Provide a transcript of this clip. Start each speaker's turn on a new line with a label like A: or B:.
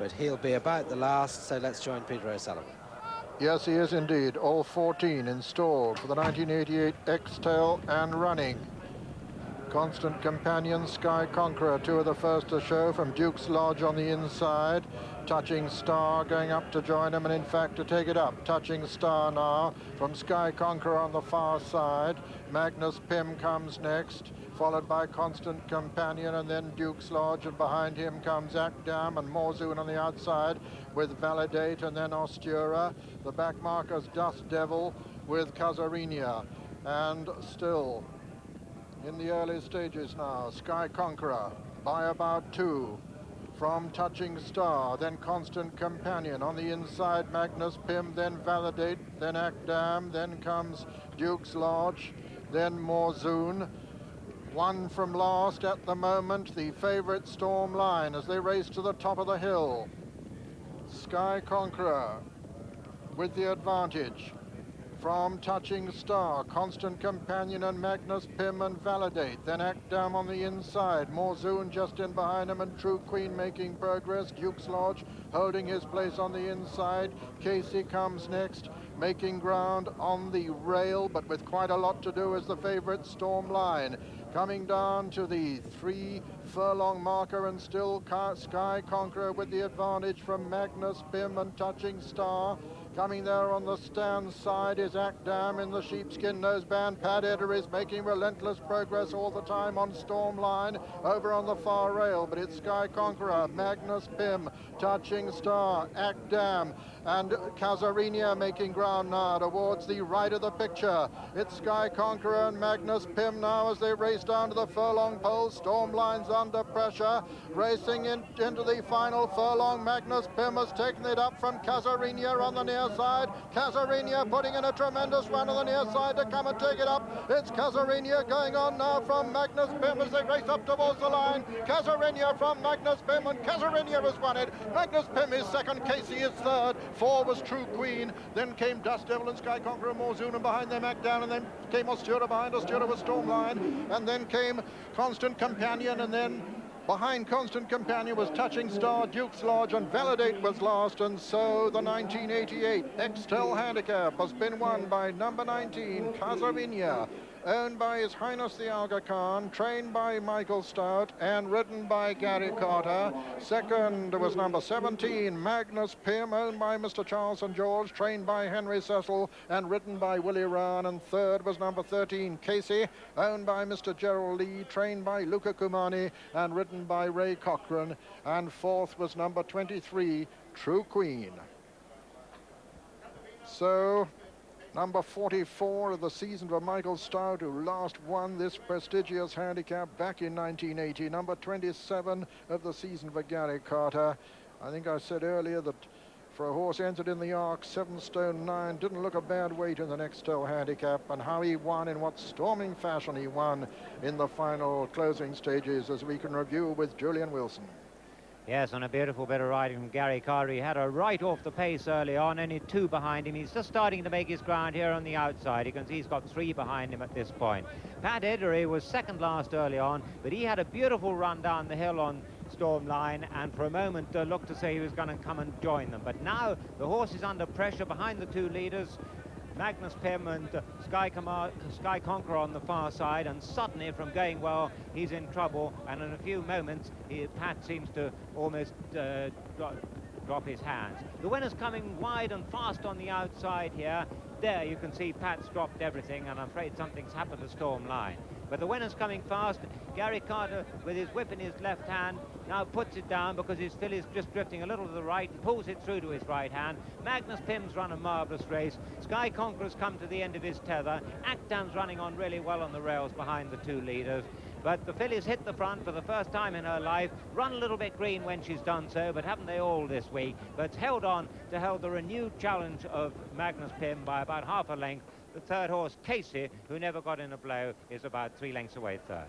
A: but he'll be about the last, so let's join Peter O'Sullivan.
B: Yes, he is indeed. All 14 installed for the 1988 Extel and running. Constant Companion, Sky Conqueror, two of the first to show from Duke's Lodge on the inside. Touching Star going up to join him, and in fact to take it up. Touching Star now from Sky Conqueror on the far side. Magnus Pym comes next, followed by Constant Companion, and then Duke's Lodge, and behind him comes Akdam and Mawzoon on the outside with Validate, and then Ostura. The back markers Dust Devil with Kazaviyna, and still in the early stages now, Sky Conqueror by about 2 from Touching Star, then Constant Companion on the inside, Magnus Pym, then Validate, then Akdam, then comes Duke's Lodge, then Mawzoon. One from last at the moment, the favourite Stormline as they race to the top of the hill. Sky Conqueror with the advantage from Touching Star, Constant Companion and Magnus Pym and Validate. Then Akdam on the inside, Mawzoon just in behind him, and True Queen making progress. Duke's Lodge holding his place on the inside. Casey comes next, making ground on the rail, but with quite a lot to do as the favourite Stormline. Coming down to the 3 furlong marker, and still Sky Conqueror with the advantage from Magnus Pym and Touching Star. Coming there on the stand side is Akdam in the sheepskin noseband. Pad Eder is making relentless progress all the time on Stormline over on the far rail, but it's Sky Conqueror, Magnus Pym, Touching Star, Akdam, and Kazaviyna making ground now towards the right of the picture. It's Sky Conqueror and Magnus Pym now as they race down to the furlong pole. Stormline's under pressure, racing into the final furlong. Magnus Pym has taken it up from Kazaviyna on the near side. Kazaviyna putting in a tremendous run on the near side to come and take it up. It's Kazaviyna going on now from Magnus Pym as they race up towards the line. Kazaviyna from Magnus Pym, and Kazaviyna has won it. Magnus Pym is second, Casey is third. 4 was True Queen, then came Dust Devil and Sky Conqueror, Mawzoon, and behind them Akdam, and then came Ostura behind. Ostura was Stormline, and then came Constant Companion, and then behind Constant Companion was Touching Star, Duke's Lodge, and Validate was last. And so the 1988 Extel Handicap has been won by number 19, Kazaviyna, owned by His Highness the Aga Khan, trained by Michael Stoute, and ridden by Gary Carter. Second was number 17, Magnus Pym, owned by Mr. Charles St. George, trained by Henry Cecil, and ridden by Willie Ryan. And third was number 13, Casey, owned by Mr. Gerald Lee, trained by Luca Kumani, and ridden by Ray Cochran. And fourth was number 23, True Queen. So number 44 of the season for Michael Stoute, who last won this prestigious handicap back in 1980. Number 27 of the season for Gary Carter. I think I said earlier that for a horse entered in the Arc, 7 stone 9, didn't look a bad weight in the Extel Handicap, and how he won, in what storming fashion he won in the final closing stages, as we can review with Julian Wilson.
C: Yes, and a beautiful bit of riding from Gary Carter. He had a right off the pace early on, only 2 behind him. He's just starting to make his ground here on the outside. You can see he's got 3 behind him at this point. Pat Edery was second last early on, but he had a beautiful run down the hill on Stormline, and for a moment looked to say he was going to come and join them. But now the horse is under pressure behind the 2 leaders, Magnus Pym and Sky Conqueror on the far side, and suddenly from going well he's in trouble, and in a few moments Pat seems to almost drop his hands. The winner's coming wide and fast on the outside here. There you can see Pat's dropped everything, and I'm afraid something's happened to Stormline. But the winner's coming fast. Gary Carter, with his whip in his left hand, now puts it down because his filly's just drifting a little to the right, pulls it through to his right hand. Magnus Pym's run a marvellous race. Sky Conqueror's come to the end of his tether. Akdam's running on really well on the rails behind the 2 leaders. But the filly's hit the front for the first time in her life, run a little bit green when she's done so, but haven't they all this week? But held on to hold the renewed challenge of Magnus Pym by about half a length. The third horse, Casey, who never got in a blow, is about 3 lengths away third.